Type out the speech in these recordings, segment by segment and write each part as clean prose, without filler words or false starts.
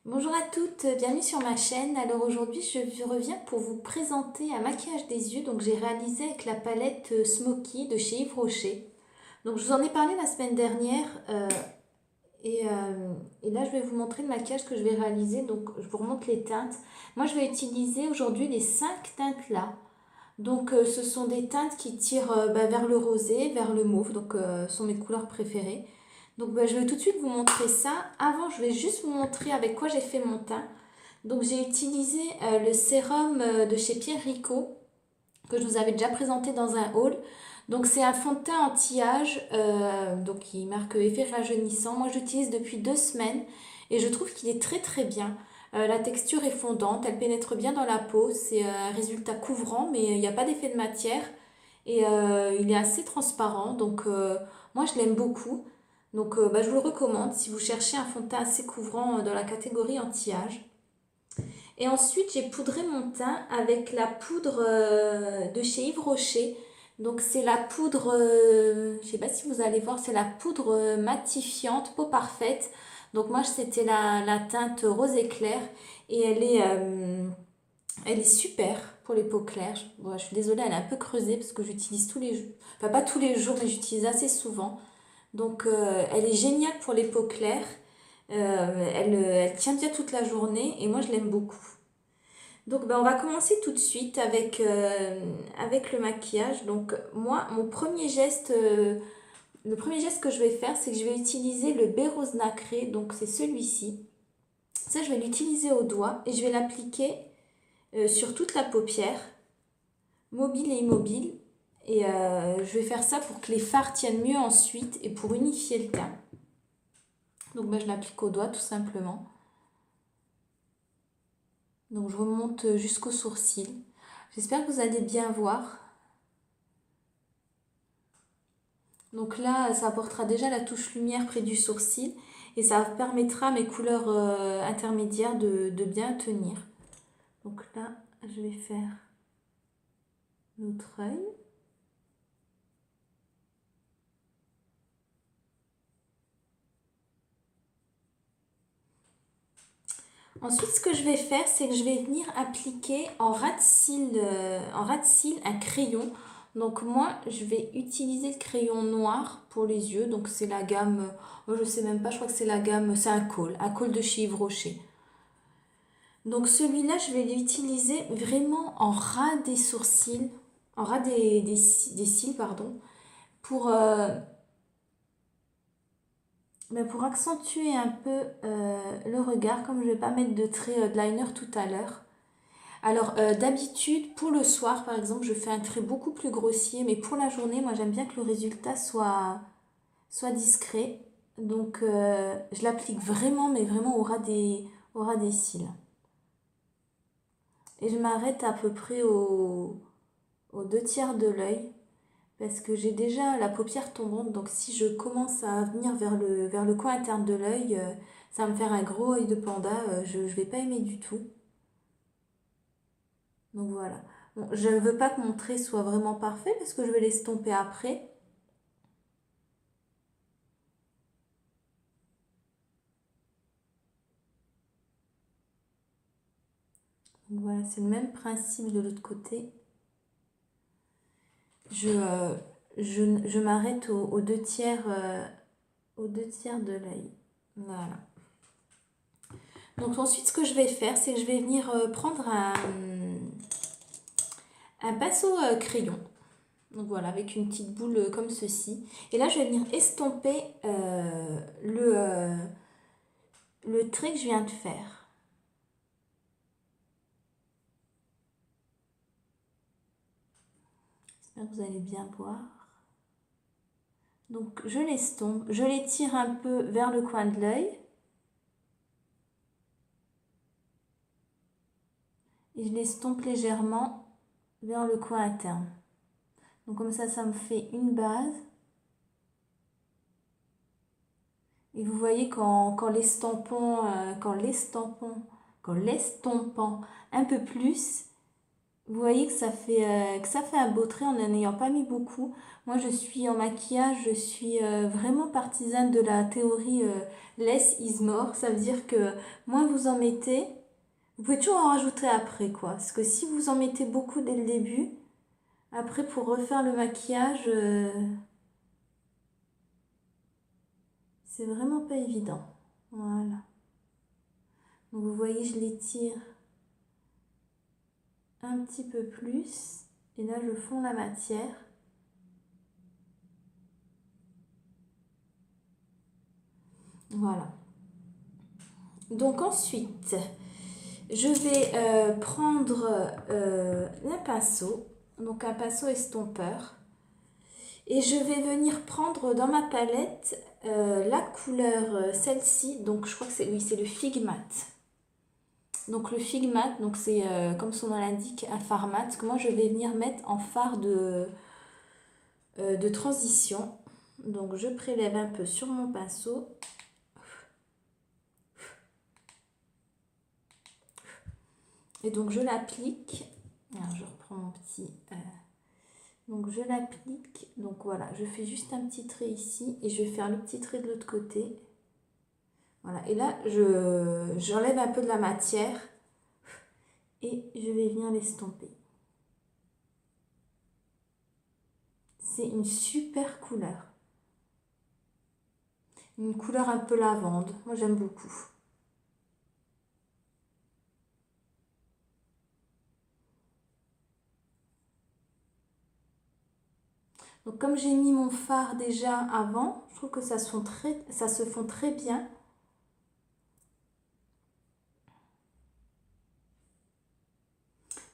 Bonjour à toutes, bienvenue sur ma chaîne. Alors aujourd'hui je reviens pour vous présenter un maquillage des yeux. Donc j'ai réalisé avec la palette Smoky de chez Yves Rocher. Donc je vous en ai parlé la semaine dernière et là je vais vous montrer le maquillage que je vais réaliser. Donc je vous remonte les teintes. Moi je vais utiliser aujourd'hui les 5 teintes là. Donc ce sont des teintes qui tirent vers le rosé, vers le mauve. Donc ce sont mes couleurs préférées. Donc je vais tout de suite vous montrer ça. Avant je vais juste vous montrer avec quoi j'ai fait mon teint. Donc j'ai utilisé le sérum de chez Pierre Rico que je vous avais déjà présenté dans un haul. Donc c'est un fond de teint anti-âge, donc qui marque effet rajeunissant. Moi j'utilise depuis 2 semaines et je trouve qu'il est très très bien. La texture est fondante, elle pénètre bien dans la peau. C'est un résultat couvrant mais il n'y a pas d'effet de matière et il est assez transparent. Donc moi je l'aime beaucoup. Donc je vous le recommande si vous cherchez un fond de teint assez couvrant dans la catégorie anti-âge. Et ensuite, j'ai poudré mon teint avec la poudre de chez Yves Rocher. Donc, c'est la poudre, je ne sais pas si vous allez voir, c'est la poudre matifiante, peau parfaite. Donc, moi, c'était la teinte rose éclair. Et elle est super pour les peaux claires. Bon, je suis désolée, elle est un peu creusée parce que j'utilise tous les jours. Enfin, pas tous les jours, mais j'utilise assez souvent. Donc, elle est géniale pour les peaux claires. Elle tient bien toute la journée et moi, je l'aime beaucoup. Donc on va commencer tout de suite avec le maquillage. Donc moi, le premier geste que je vais faire, c'est que je vais utiliser le baie rose nacré. Donc c'est celui-ci. Ça, je vais l'utiliser au doigt et je vais l'appliquer sur toute la paupière, mobile et immobile. Et je vais faire ça pour que les fards tiennent mieux ensuite et pour unifier le teint. Donc je l'applique au doigt tout simplement. Donc je remonte jusqu'au sourcil. J'espère que vous allez bien voir. Donc là, ça apportera déjà la touche lumière près du sourcil et ça permettra à mes couleurs intermédiaires de bien tenir. Donc là, je vais faire l'autre œil. Ensuite, ce que je vais faire, c'est que je vais venir appliquer en ras de cils un crayon. Donc moi, je vais utiliser le crayon noir pour les yeux. Donc c'est la gamme, moi je sais même pas, je crois que c'est la gamme, c'est un col de chez Yves Rocher. Donc celui-là, je vais l'utiliser vraiment en ras des sourcils, en ras des cils, pardon, pour, pour accentuer un peu le regard, comme je ne vais pas mettre de trait de liner tout à l'heure. Alors d'habitude, pour le soir, par exemple, je fais un trait beaucoup plus grossier, mais pour la journée, moi j'aime bien que le résultat soit discret. Donc je l'applique vraiment, mais vraiment au ras des cils. Et je m'arrête à peu près aux 2 tiers de l'œil parce que j'ai déjà la paupière tombante. Donc si je commence à venir vers le coin interne de l'œil, ça va me faire un gros œil de panda. Je ne vais pas aimer du tout. Donc voilà. Bon, je ne veux pas que mon trait soit vraiment parfait parce que je vais l'estomper après. Donc voilà, c'est le même principe de l'autre côté. Je m'arrête aux 2 tiers, aux 2 tiers de l'œil. Voilà. Donc ensuite, ce que je vais faire, c'est que je vais venir prendre un pinceau crayon. Donc voilà, avec une petite boule comme ceci. Et là, je vais venir estomper le trait que je viens de faire. J'espère que vous allez bien voir. Donc je l'estompe, je l'étire un peu vers le coin de l'œil. Et je l'estompe légèrement vers le coin interne. Donc comme ça me fait une base. Et vous voyez qu'en l'estompant un peu plus, Vous voyez que ça fait un beau trait en n'en ayant pas mis beaucoup. Moi, je suis en maquillage, je suis vraiment partisane de la théorie less is more. Ça veut dire que moins vous en mettez, vous pouvez toujours en rajouter après, quoi. Parce que si vous en mettez beaucoup dès le début, après pour refaire le maquillage, c'est vraiment pas évident. Voilà. Donc vous voyez, je l'étire un petit peu plus. Et là, je fonds la matière. Voilà. Donc ensuite, je vais prendre un pinceau, donc un pinceau estompeur. Et je vais venir prendre dans ma palette la couleur, celle-ci. Donc je crois que c'est oui, c'est le Fig Mat. Donc le Fig Mat, donc c'est comme son nom l'indique, un fard mat que moi je vais venir mettre en fard de transition. Donc je prélève un peu sur mon pinceau. Et donc je l'applique. Alors je reprends mon petit... donc je l'applique. Donc voilà, je fais juste un petit trait ici et je vais faire le petit trait de l'autre côté. Voilà, et là j'enlève un peu de la matière et je vais venir l'estomper. C'est une super couleur. Une couleur un peu lavande. Moi j'aime beaucoup. Donc comme j'ai mis mon fard déjà avant, je trouve que ça se fond très bien.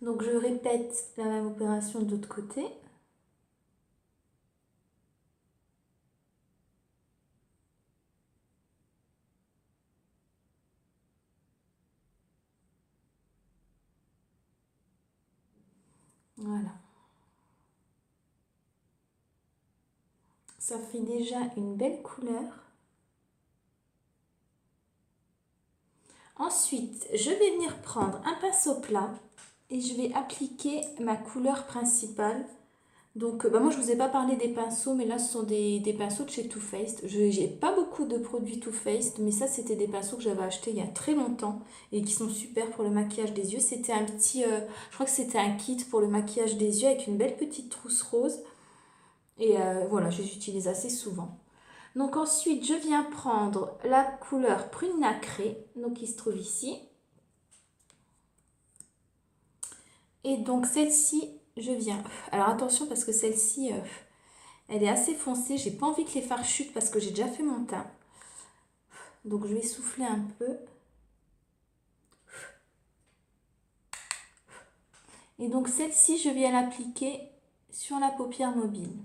Donc je répète la même opération de l'autre côté. Voilà. Ça fait déjà une belle couleur. Ensuite, je vais venir prendre un pinceau plat et je vais appliquer ma couleur principale. Donc, moi, je ne vous ai pas parlé des pinceaux, mais là, ce sont des pinceaux de chez Too Faced. Je n'ai pas beaucoup de produits Too Faced, mais ça, c'était des pinceaux que j'avais achetés il y a très longtemps et qui sont super pour le maquillage des yeux. C'était un petit, je crois que c'était un kit pour le maquillage des yeux avec une belle petite trousse rose. Et voilà, je les utilise assez souvent. Donc ensuite, je viens prendre la couleur prune nacrée, donc qui se trouve ici. Et donc celle-ci, je viens... Alors attention parce que celle-ci, elle est assez foncée. J'ai pas envie que les fards chutent parce que j'ai déjà fait mon teint. Donc je vais souffler un peu. Et donc celle-ci, je viens l'appliquer sur la paupière mobile.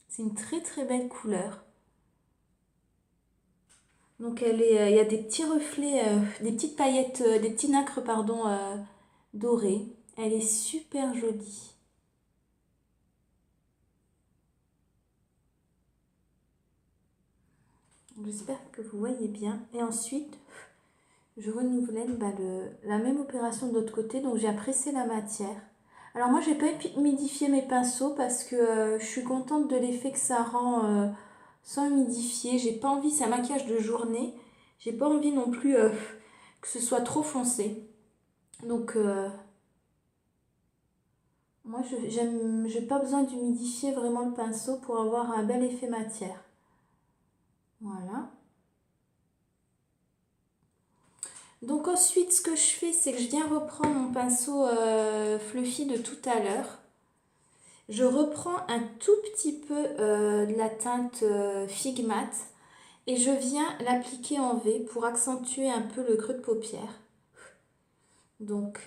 C'est une très très belle couleur. Donc elle est, il y a des petits reflets, des petites paillettes, des petits nacres pardon, dorés. Elle est super jolie. J'espère que vous voyez bien. Et ensuite, je renouvelle la même opération de l'autre côté. Donc j'ai pressé la matière. Alors moi, je n'ai pas humidifié mes pinceaux parce que je suis contente de l'effet que ça rend sans humidifier. J'ai pas envie, c'est un maquillage de journée. J'ai pas envie non plus que ce soit trop foncé. Donc moi, j'ai pas besoin d'humidifier vraiment le pinceau pour avoir un bel effet matière. Voilà. Donc ensuite, ce que je fais, c'est que je viens reprendre mon pinceau fluffy de tout à l'heure. Je reprends un tout petit peu de la teinte Fig Mat et je viens l'appliquer en V pour accentuer un peu le creux de paupière. Donc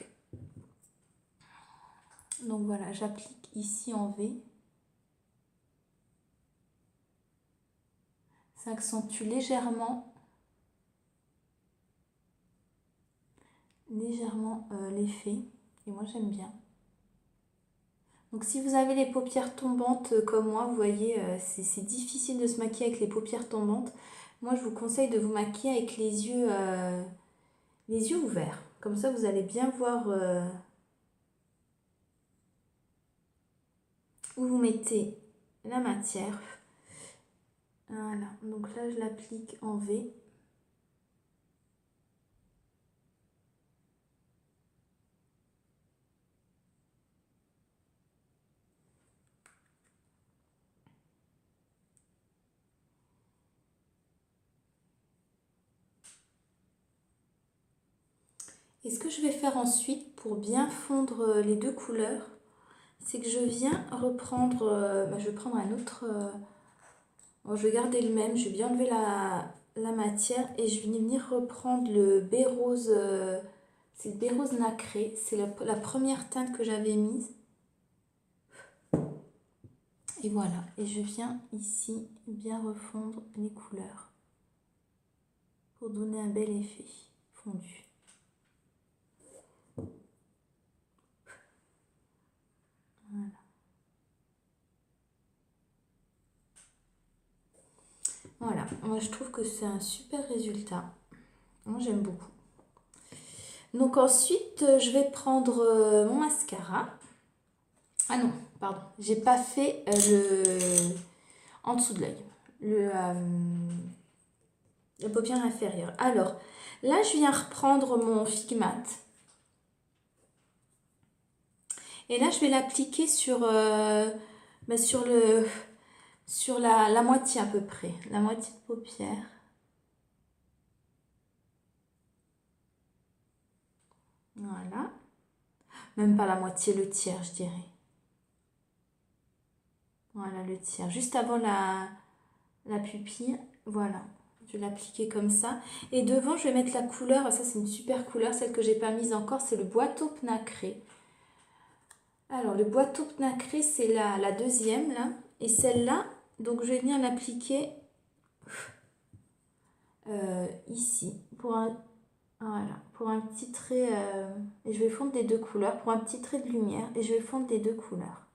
voilà, j'applique ici en V. Ça accentue légèrement l'effet et moi j'aime bien. Donc si vous avez les paupières tombantes comme moi, vous voyez, c'est difficile de se maquiller avec les paupières tombantes. Moi, je vous conseille de vous maquiller avec les yeux ouverts. Comme ça, vous allez bien voir où vous mettez la matière. Voilà, donc là, je l'applique en V. Et ce que je vais faire ensuite pour bien fondre les deux couleurs, c'est que je viens reprendre, je vais prendre un autre, je vais garder le même, je vais bien enlever la matière et je vais venir reprendre le baie rose, c'est le baie rose nacré, c'est la première teinte que j'avais mise. Et voilà, et je viens ici bien refondre les couleurs pour donner un bel effet fondu. Voilà. Voilà, moi je trouve que c'est un super résultat. Moi j'aime beaucoup. Donc ensuite, je vais prendre mon mascara. Ah non, pardon, j'ai pas fait en dessous de l'œil, la paupière inférieure. Alors, là je viens reprendre mon Figmat. Et là je vais l'appliquer sur la moitié à peu près, la moitié de paupière. Voilà. Même pas la moitié, le tiers, je dirais. Voilà, le tiers. Juste avant la pupille. Voilà. Je vais l'appliquer comme ça. Et devant, je vais mettre la couleur. Ça, c'est une super couleur. Celle que j'ai pas mise encore, c'est le boîteau nacré. Alors, le boîteau nacré, c'est la deuxième, là. Et celle-là, donc, je vais venir l'appliquer ici. Voilà, pour un petit trait, et je vais fondre les deux couleurs, pour un petit trait de lumière, et je vais fondre les deux couleurs.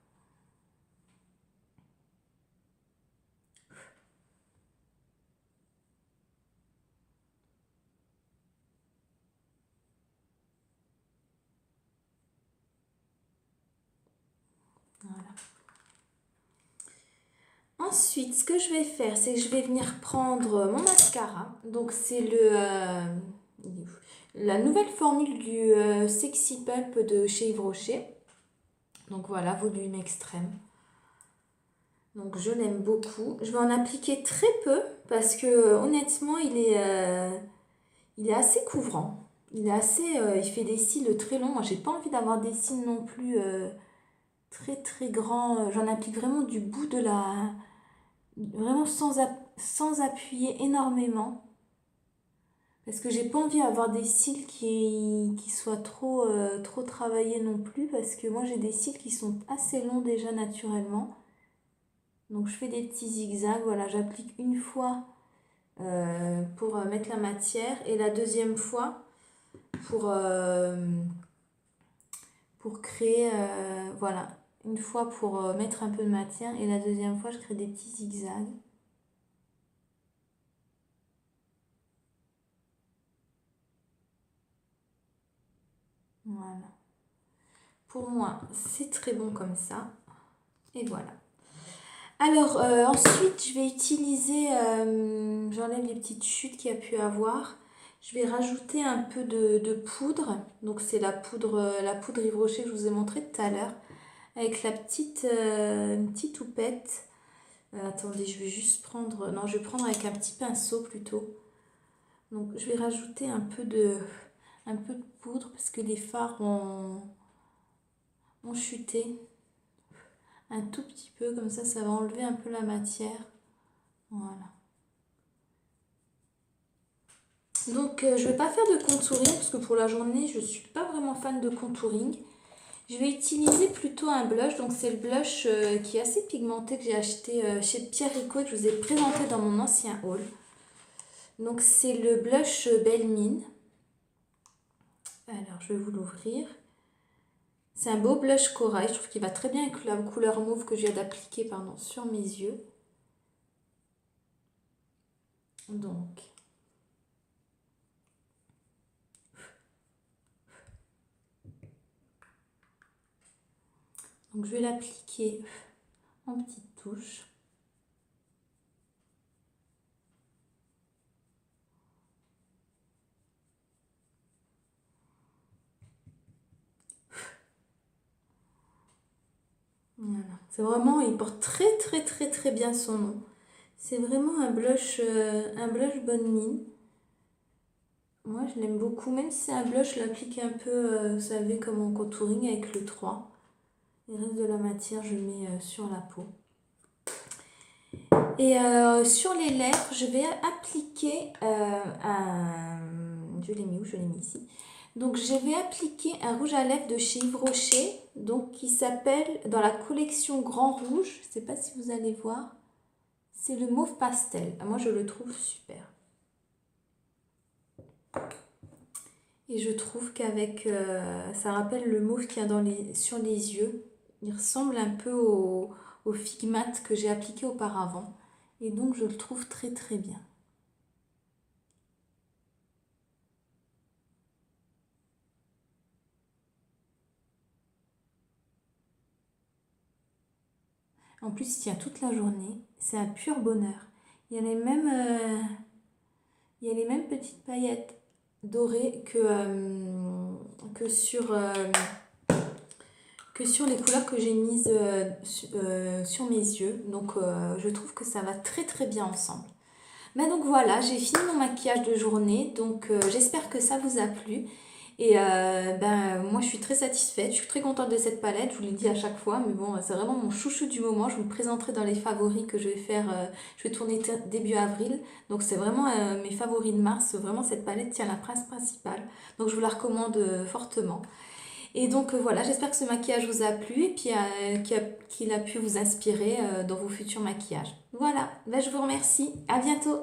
Voilà. Ensuite, ce que je vais faire, c'est que je vais venir prendre mon mascara. Donc, c'est la nouvelle formule du Sexy Pulp de chez Yves Rocher. Donc, voilà, volume extrême. Donc, je l'aime beaucoup. Je vais en appliquer très peu parce que, honnêtement, il est assez couvrant. Il fait des cils très longs. Moi, j'ai pas envie d'avoir des cils non plus très, très grands. J'en applique vraiment du bout de vraiment sans appuyer énormément. Parce que j'ai pas envie d'avoir des cils qui soient trop travaillés non plus. Parce que moi j'ai des cils qui sont assez longs déjà naturellement. Donc je fais des petits zigzags. Voilà, j'applique une fois pour mettre la matière. Et la deuxième fois pour créer, voilà. Une fois pour mettre un peu de matière. Et la deuxième fois je crée des petits zigzags. Voilà. Pour moi, c'est très bon comme ça. Et voilà. Alors, ensuite, je vais utiliser, j'enlève les petites chutes qu'il y a pu avoir. Je vais rajouter un peu de poudre. Donc, c'est la poudre Yves Rocher que je vous ai montré tout à l'heure. Avec une petite houppette. Attendez, je vais juste prendre... Non, je vais prendre avec un petit pinceau plutôt. Donc, je vais rajouter un peu de poudre parce que les fards ont chuté. Un tout petit peu, comme ça va enlever un peu la matière. Voilà. Donc, je vais pas faire de contouring parce que pour la journée, je suis pas vraiment fan de contouring. Je vais utiliser plutôt un blush. Donc, c'est le blush qui est assez pigmenté que j'ai acheté chez Pierre Rico et que je vous ai présenté dans mon ancien haul. Donc, c'est le blush Belle Mine. Alors, je vais vous l'ouvrir. C'est un beau blush corail. Je trouve qu'il va très bien avec la couleur mauve que je viens d'appliquer, pardon, sur mes yeux. Donc, je vais l'appliquer en petites touches. Voilà. C'est vraiment, il porte très bien son nom. C'est vraiment un blush bonne mine. Moi, je l'aime beaucoup. Même si c'est un blush, je l'applique un peu, vous savez, comme en contouring avec le 3. Le reste de la matière, je mets sur la peau. Et sur les lèvres, je vais appliquer un... Je l'ai mis où? Je l'ai mis ici. Donc, je vais appliquer un rouge à lèvres de chez Yves Rocher, donc qui s'appelle, dans la collection Grand Rouge, je ne sais pas si vous allez voir, c'est le mauve pastel. Moi, je le trouve super. Et je trouve qu'avec, ça rappelle le mauve qu'il y a sur les yeux. Il ressemble un peu au Figmat que j'ai appliqué auparavant. Et donc, je le trouve très bien. En plus, il tient toute la journée. C'est un pur bonheur. Il y a les mêmes petites paillettes dorées que sur les couleurs que j'ai mises sur mes yeux. Donc, je trouve que ça va très bien ensemble. Ben donc voilà, j'ai fini mon maquillage de journée. Donc, j'espère que ça vous a plu. Et moi je suis très satisfaite, je suis très contente de cette palette, je vous le dis à chaque fois, mais bon, c'est vraiment mon chouchou du moment. Je vous le présenterai dans les favoris que je vais faire, je vais tourner début avril. Donc c'est vraiment mes favoris de mars, vraiment cette palette tient la place principale. Donc je vous la recommande fortement. Et donc voilà, j'espère que ce maquillage vous a plu et puis qu'il a pu vous inspirer dans vos futurs maquillages. Voilà, ben, je vous remercie, à bientôt.